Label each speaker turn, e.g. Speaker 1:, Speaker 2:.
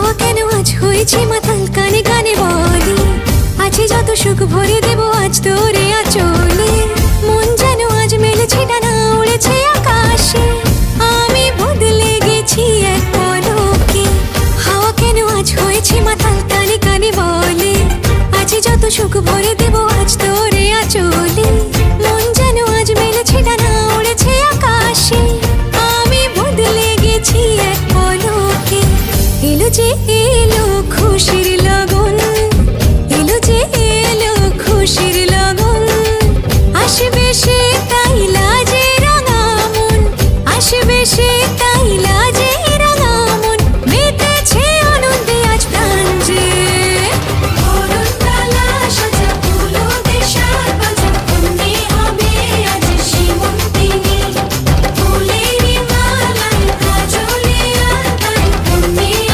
Speaker 1: হাওয়া কেন আজ হয়েছে মাতাল, কানে কানে বলে আছে যত সুখ ভরে দেব আজ তোরে আঁচলে। মন যেন আজ মেলেছে ডানা, উড়েছে আকাশে, আমি বদলে গেছি এক পলকে। হাওয়া কেন আজ হয়েছে মাতাল, কানে কানে বলে আছে যত সুখ ভরে দেব আজ তোরে আঁচলে। মন যেন আজ মেলেছে ডানা, উড়েছে আকাশে, আমি বদলে গেছি এক পলকে। এলো যে এলো খুশির